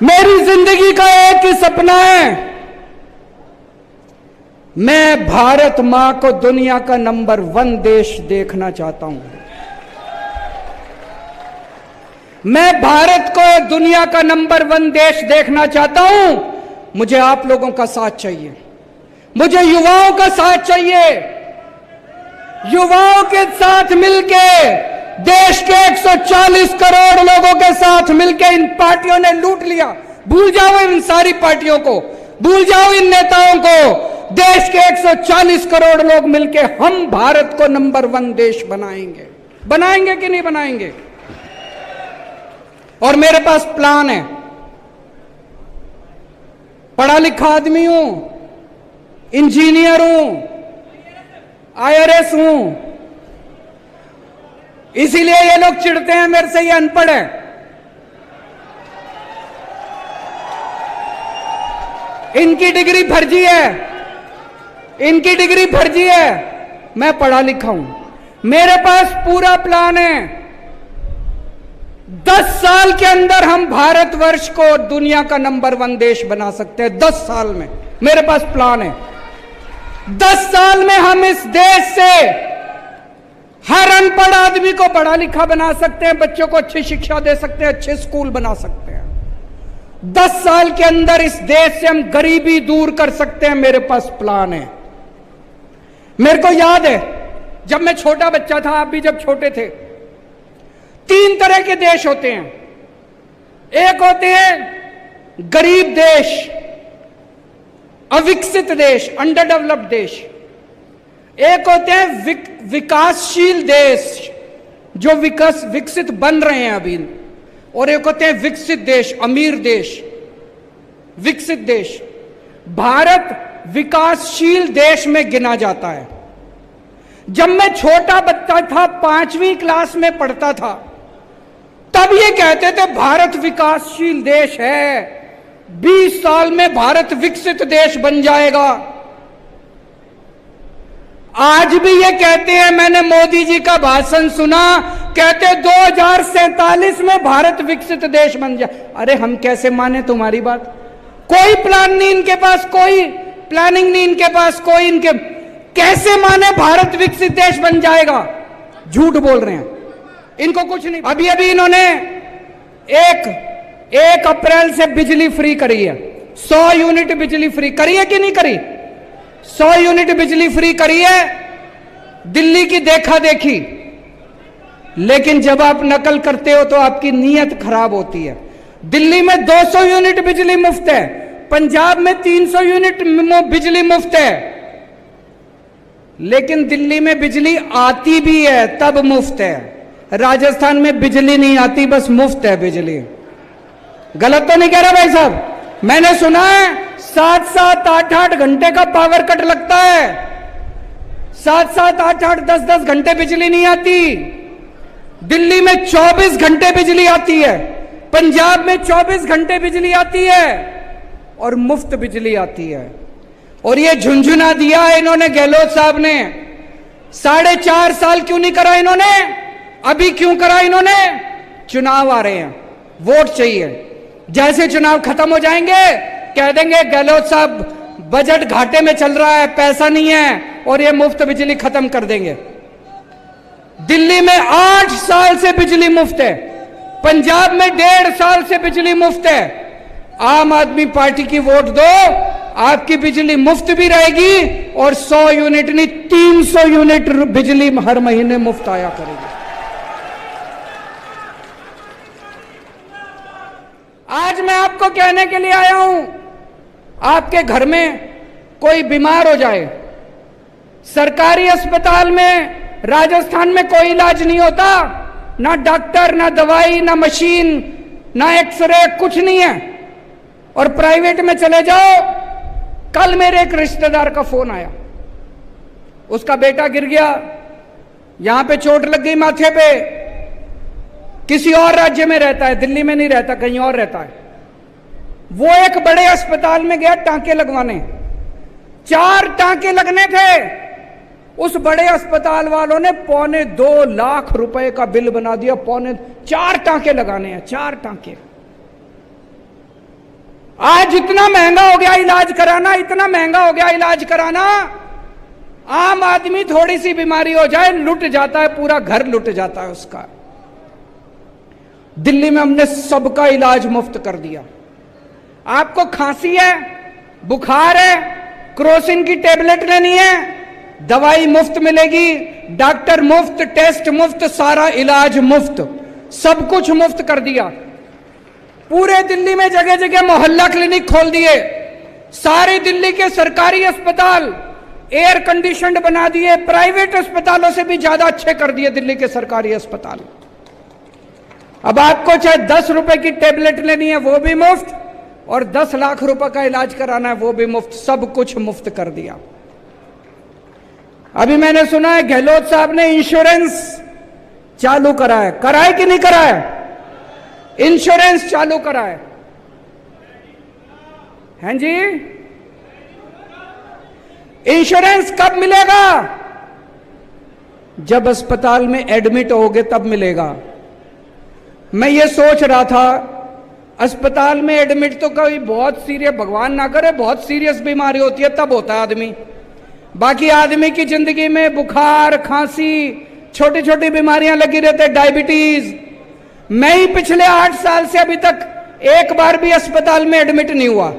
मेरी जिंदगी का एक ही सपना है, मैं भारत मां को दुनिया का नंबर 1 देश देखना चाहता हूं। मैं भारत को दुनिया का नंबर 1 देश देखना चाहता हूं। मुझे आप लोगों का साथ चाहिए, मुझे युवाओं का साथ चाहिए। युवाओं के साथ मिलके, देश के 140 करोड़ लोगों के साथ मिलके इन पार्टियों ने लूट लिया। भूल जाओ इन सारी पार्टियों को, भूल जाओ इन नेताओं को। देश के 140 करोड़ लोग मिलके हम भारत को नंबर 1 देश बनाएंगे। बनाएंगे कि नहीं बनाएंगे? और मेरे पास प्लान है। पढ़ा लिखा आदमी हूं, इंजीनियर हूं, IRS हूं, इसीलिए ये लोग चिढ़ते हैं मेरे से, ये अनपढ़ है। इनकी डिग्री फर्जी है, इनकी डिग्री फर्जी है। मैं पढ़ा लिखा हूं, मेरे पास पूरा प्लान है। 10 साल के अंदर हम भारतवर्ष को दुनिया का नंबर 1 देश बना सकते हैं। 10 साल में मेरे पास प्लान है। 10 साल में हम इस देश से हर अनपढ़ आदमी को पढ़ा लिखा बना सकते हैं, बच्चों को अच्छी शिक्षा दे सकते हैं, अच्छे स्कूल बना सकते हैं। 10 साल के अंदर इस देश से हम गरीबी दूर कर सकते हैं। मेरे पास प्लान है। मेरे को याद है जब मैं छोटा बच्चा था, आप भी जब छोटे थे, 3 तरह के देश होते हैं। एक होते हैं गरीब देश, अविकसित देश, अंडर डेवलप्ड देश। एक होते हैं विकासशील देश जो विकसित बन रहे हैं अभी। और एक होते हैं विकसित देश, अमीर देश, विकसित देश। भारत विकासशील देश में गिना जाता है। जब मैं छोटा बच्चा था, 5वीं क्लास में पढ़ता था, तब ये कहते थे भारत विकासशील देश है, 20 साल में भारत विकसित देश बन जाएगा। आज भी ये कहते हैं, मैंने मोदी जी का भाषण सुना, कहते 2047 में भारत विकसित देश बन जाए। अरे हम कैसे माने तुम्हारी बात? कोई प्लान नहीं इनके पास, कोई प्लानिंग नहीं इनके पास, कोई इनके कैसे माने भारत विकसित देश बन जाएगा? झूठ बोल रहे हैं, इनको कुछ नहीं। अभी अभी इन्होंने 1 अप्रैल से बिजली फ्री करी है। 100 यूनिट बिजली फ्री करी है कि नहीं करी? 100 यूनिट बिजली फ्री करी है, दिल्ली की देखा देखी। लेकिन जब आप नकल करते हो तो आपकी नीयत खराब होती है। दिल्ली में 200 यूनिट बिजली मुफ्त है, पंजाब में 300 यूनिट बिजली मुफ्त है। लेकिन दिल्ली में बिजली आती भी है तब मुफ्त है। राजस्थान में बिजली नहीं आती, बस मुफ्त है बिजली। गलत तो नहीं कह रहा भाई साहब? मैंने सुना है 7-7, 8-8 घंटे का पावर कट लगता है। 7-7, 8-8, 10-10 घंटे बिजली नहीं आती। दिल्ली में 24 घंटे बिजली आती है, पंजाब में 24 घंटे बिजली आती है और मुफ्त बिजली आती है। और ये झुंझुना दिया है इन्होंने, गहलोत साहब ने। 4.5 साल क्यों नहीं करा इन्होंने? अभी क्यों करा इन्होंने? चुनाव आ रहे हैं, वोट चाहिए। जैसे चुनाव खत्म हो जाएंगे, कह देंगे गहलोत साहब बजट घाटे में चल रहा है, पैसा नहीं है, और ये मुफ्त बिजली खत्म कर देंगे। दिल्ली में 8 साल से बिजली मुफ्त है, पंजाब में 1.5 साल से बिजली मुफ्त है। आम आदमी पार्टी की वोट दो, आपकी बिजली मुफ्त भी रहेगी और 100 यूनिट नहीं 300 यूनिट बिजली हर महीने मुफ्त आया करेगी। आज मैं आपको कहने के लिए आया हूं, आपके घर में कोई बीमार हो जाए, सरकारी अस्पताल में राजस्थान में कोई इलाज नहीं होता, ना डॉक्टर, ना दवाई, ना मशीन, ना एक्सरे, कुछ नहीं है। और प्राइवेट में चले जाओ। कल मेरे एक रिश्तेदार का फोन आया, उसका बेटा गिर गया, यहां पे चोट लग गई माथे पे, किसी और राज्य में रहता है, दिल्ली में नहीं रहता, कहीं और रहता है। वो एक बड़े अस्पताल में गया टांके लगवाने, 4 टांके लगने थे। उस बड़े अस्पताल वालों ने 2.25 लाख रुपए का बिल बना दिया। 4 टांके लगाने हैं, 4 टांके। आज इतना महंगा हो गया इलाज कराना, इतना महंगा हो गया इलाज कराना। आम आदमी थोड़ी सी बीमारी हो जाए लुट जाता है, पूरा घर लुट जाता है उसका। दिल्ली में हमने सबका इलाज मुफ्त कर दिया। आपको खांसी है, बुखार है, क्रोसिन की टेबलेट लेनी है, दवाई मुफ्त मिलेगी, डॉक्टर मुफ्त, टेस्ट मुफ्त, सारा इलाज मुफ्त, सब कुछ मुफ्त कर दिया। पूरे दिल्ली में जगह जगह मोहल्ला क्लिनिक खोल दिए। सारे दिल्ली के सरकारी अस्पताल एयर कंडीशनड बना दिए, प्राइवेट अस्पतालों से भी ज्यादा अच्छे कर दिए दिल्ली के सरकारी अस्पताल। अब आपको चाहे 10 रुपए की टेबलेट लेनी है वो भी मुफ्त, और 10 लाख रुपए का इलाज कराना है वो भी मुफ्त, सब कुछ मुफ्त कर दिया। अभी मैंने सुना है गहलोत साहब ने इंश्योरेंस चालू करा है, कराए कि नहीं कराए? इंश्योरेंस चालू करा है, हैं जी? इंश्योरेंस कब मिलेगा? जब अस्पताल में एडमिट होगे तब मिलेगा। मैं ये सोच रहा था, अस्पताल में एडमिट तो कभी बहुत सीरियस, भगवान ना करे बहुत सीरियस बीमारी होती है तब होता है आदमी। बाकी आदमी की जिंदगी में बुखार, खांसी, छोटी छोटी बीमारियां लगी रहती है, डायबिटीज। मैं ही पिछले 8 साल से अभी तक एक बार भी अस्पताल में एडमिट नहीं हुआ,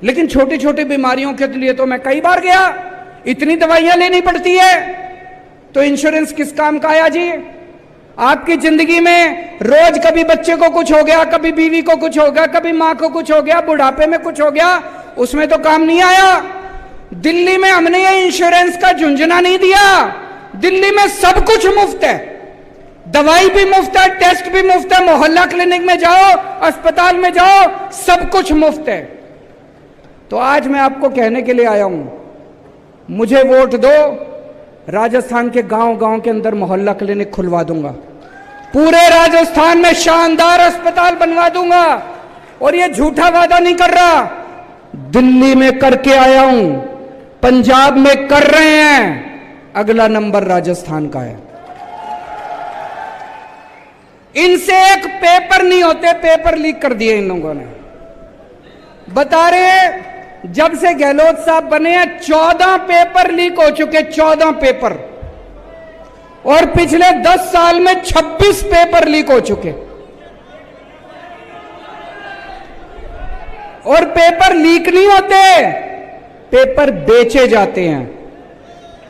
लेकिन छोटी छोटी बीमारियों के लिए तो मैं कई बार गया। इतनी दवाइयां लेनी पड़ती है, तो इंश्योरेंस किस काम का आया जी? आपकी जिंदगी में रोज कभी बच्चे को कुछ हो गया, कभी बीवी को कुछ हो गया, कभी मां को कुछ हो गया, बुढ़ापे में कुछ हो गया, उसमें तो काम नहीं आया। दिल्ली में हमने ये इंश्योरेंस का झुंझुना नहीं दिया। दिल्ली में सब कुछ मुफ्त है, दवाई भी मुफ्त है, टेस्ट भी मुफ्त है, मोहल्ला क्लिनिक में जाओ, अस्पताल में जाओ, सब कुछ मुफ्त है। तो आज मैं आपको कहने के लिए आया हूं, मुझे वोट दो, राजस्थान के गांव गांव के अंदर मोहल्ला क्लिनिक खुलवा दूंगा, पूरे राजस्थान में शानदार अस्पताल बनवा दूंगा। और ये झूठा वादा नहीं कर रहा, दिल्ली में करके आया हूं, पंजाब में कर रहे हैं, अगला नंबर राजस्थान का है। इनसे एक पेपर नहीं होते, पेपर लीक कर दिए इन लोगों ने। बता रहे जब से गहलोत साहब बने हैं 14 पेपर लीक हो चुके, 14 पेपर, और पिछले 10 साल में 26 पेपर लीक हो चुके। और पेपर लीक नहीं होते, पेपर बेचे जाते हैं।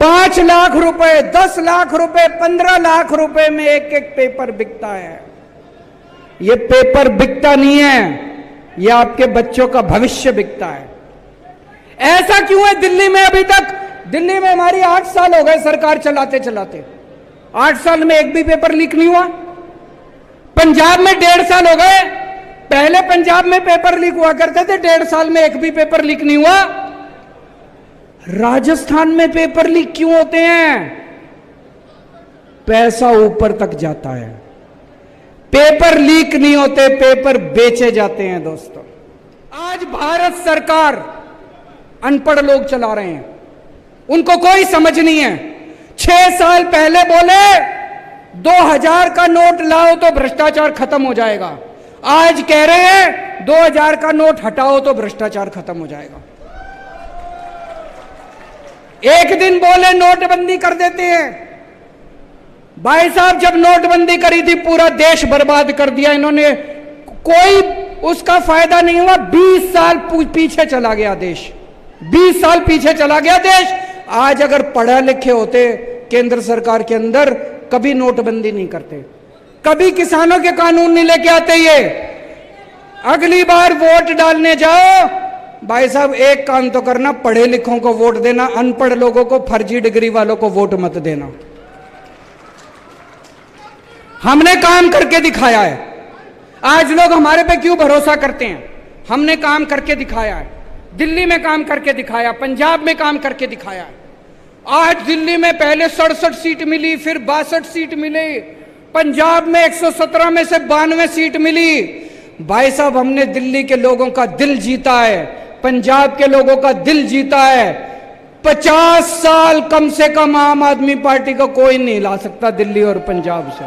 5 लाख रुपए, 10 लाख रुपए, 15 लाख रुपए में एक एक पेपर बिकता है। ये पेपर बिकता नहीं है, ये आपके बच्चों का भविष्य बिकता है। ऐसा क्यों है दिल्ली में अभी तक? दिल्ली में हमारी 8 साल हो गए सरकार चलाते चलाते, 8 साल में एक भी पेपर लीक नहीं हुआ। पंजाब में 1.5 साल हो गए, पहले पंजाब में पेपर लीक हुआ करते थे, 1.5 साल में एक भी पेपर लीक नहीं हुआ। राजस्थान में पेपर लीक क्यों होते हैं? पैसा ऊपर तक जाता है, पेपर लीक नहीं होते, पेपर बेचे जाते हैं। दोस्तों, आज भारत सरकार अनपढ़ लोग चला रहे हैं, उनको कोई समझ नहीं है। 6 साल पहले बोले 2000 का नोट लाओ तो भ्रष्टाचार खत्म हो जाएगा, आज कह रहे हैं 2000 का नोट हटाओ तो भ्रष्टाचार खत्म हो जाएगा। एक दिन बोले नोटबंदी कर देते हैं। भाई साहब, जब नोटबंदी करी थी पूरा देश बर्बाद कर दिया इन्होंने, कोई उसका फायदा नहीं हुआ। 20 साल पीछे चला गया देश, 20 साल पीछे चला गया देश। आज अगर पढ़े लिखे होते केंद्र सरकार के अंदर, कभी नोटबंदी नहीं करते, कभी किसानों के कानून नहीं लेके आते। ये अगली बार वोट डालने जाओ, भाई साहब एक काम तो करना, पढ़े लिखों को वोट देना, अनपढ़ लोगों को, फर्जी डिग्री वालों को वोट मत देना। हमने काम करके दिखाया है। आज लोग हमारे पे क्यों भरोसा करते हैं? हमने काम करके दिखाया है, दिल्ली में काम करके दिखाया, पंजाब में काम करके दिखाया है। आज दिल्ली में पहले 67 सीट मिली, फिर 62 सीट मिली, पंजाब में 117 में से 92 सीट मिली। भाई साहब, हमने दिल्ली के लोगों का दिल जीता है, पंजाब के लोगों का दिल जीता है। 50 साल कम से कम आम आदमी पार्टी का कोई नहीं ला सकता दिल्ली और पंजाब से।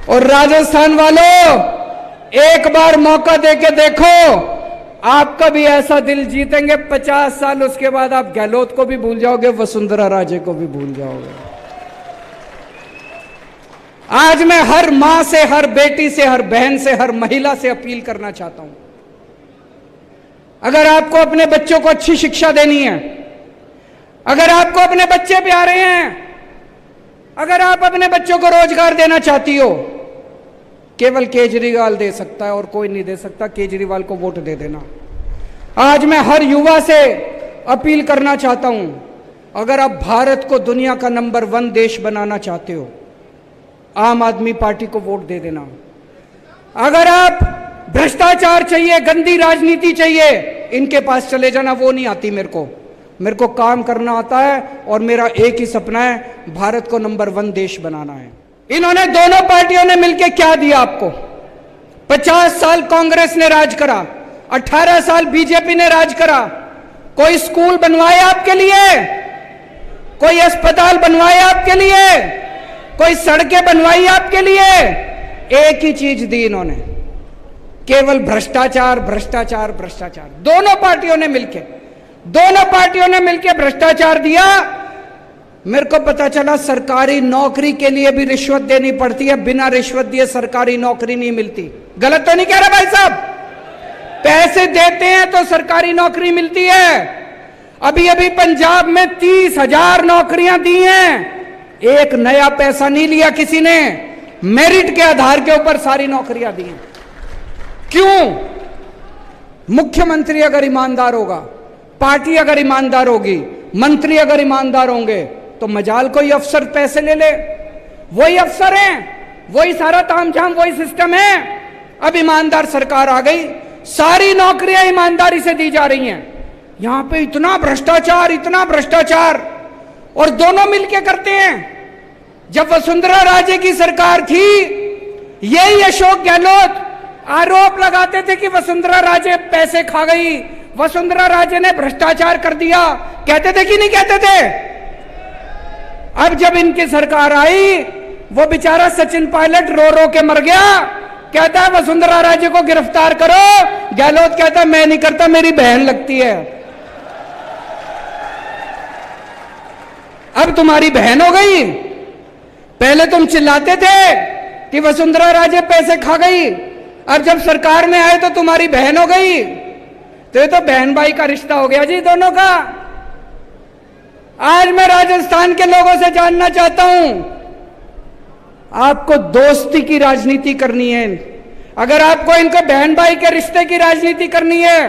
और राजस्थान वालों, एक बार मौका देके देखो, आपका भी ऐसा दिल जीतेंगे 50 साल उसके बाद आप गहलोत को भी भूल जाओगे, वसुंधरा राजे को भी भूल जाओगे। आज मैं हर मां से, हर बेटी से, हर बहन से, हर महिला से अपील करना चाहता हूं, अगर आपको अपने बच्चों को अच्छी शिक्षा देनी है, अगर आपको अपने बच्चे प्यारे हैं, अगर आप अपने बच्चों को रोजगार देना चाहती हो, केवल केजरीवाल दे सकता है और कोई नहीं दे सकता। केजरीवाल को वोट दे देना। आज मैं हर युवा से अपील करना चाहता हूं, अगर आप भारत को दुनिया का नंबर 1 देश बनाना चाहते हो, आम आदमी पार्टी को वोट दे देना। अगर आप भ्रष्टाचार चाहिए, गंदी राजनीति चाहिए, इनके पास चले जाना, वो नहीं आती मेरे को काम करना आता है और मेरा एक ही सपना है, भारत को नंबर 1 देश बनाना है। इन्होंने दोनों पार्टियों ने मिलकर क्या दिया आपको? 50 साल कांग्रेस ने राज करा, 18 साल बीजेपी ने राज करा। कोई स्कूल बनवाए आपके लिए? कोई अस्पताल बनवाए आपके लिए? कोई सड़कें बनवाई आपके लिए? एक ही चीज दी इन्होंने, केवल भ्रष्टाचार, भ्रष्टाचार, भ्रष्टाचार। दोनों पार्टियों ने मिलकर भ्रष्टाचार दिया। मेरे को पता चला सरकारी नौकरी के लिए भी रिश्वत देनी पड़ती है, बिना रिश्वत दिए सरकारी नौकरी नहीं मिलती। गलत तो नहीं कह रहा भाई साहब? पैसे देते हैं तो सरकारी नौकरी मिलती है। अभी अभी पंजाब में 30,000 नौकरियां दी हैं, एक नया पैसा नहीं लिया किसी ने, मेरिट के आधार के ऊपर सारी नौकरियां दी हैं। क्यों? मुख्यमंत्री अगर ईमानदार होगा, पार्टी अगर ईमानदार होगी, मंत्री अगर ईमानदार होंगे, तो मजाल कोई अफसर पैसे ले ले। वही अफसर हैं, वही सारा तामझाम, वही सिस्टम है। अब ईमानदार सरकार आ गई, सारी नौकरियां ईमानदारी से दी जा रही हैं। यहां पे इतना भ्रष्टाचार, इतना भ्रष्टाचार, और दोनों मिलके करते हैं। जब वसुंधरा राजे की सरकार थी, यही अशोक गहलोत आरोप लगाते थे कि वसुंधरा राजे पैसे खा गई, वसुंधरा राजे ने भ्रष्टाचार कर दिया। कहते थे कि नहीं कहते थे? अब जब इनकी सरकार आई, वो बेचारा सचिन पायलट रो रो के मर गया। कहता है वसुंधरा राजे को गिरफ्तार करो, गहलोत कहता है मैं नहीं करता, मेरी बहन लगती है। अब तुम्हारी बहन हो गई। पहले तुम चिल्लाते थे कि वसुंधरा राजे पैसे खा गई, अब जब सरकार में आए तो तुम्हारी बहन हो गई। तो ये तो बहन भाई का रिश्ता हो गया जी दोनों का। आज मैं राजस्थान के लोगों से जानना चाहता हूं, आपको दोस्ती की राजनीति करनी है, अगर आपको इनको बहन भाई के रिश्ते की राजनीति करनी है,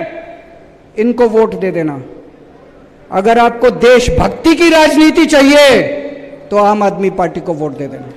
इनको वोट दे देना। अगर आपको देशभक्ति की राजनीति चाहिए, तो आम आदमी पार्टी को वोट दे देना।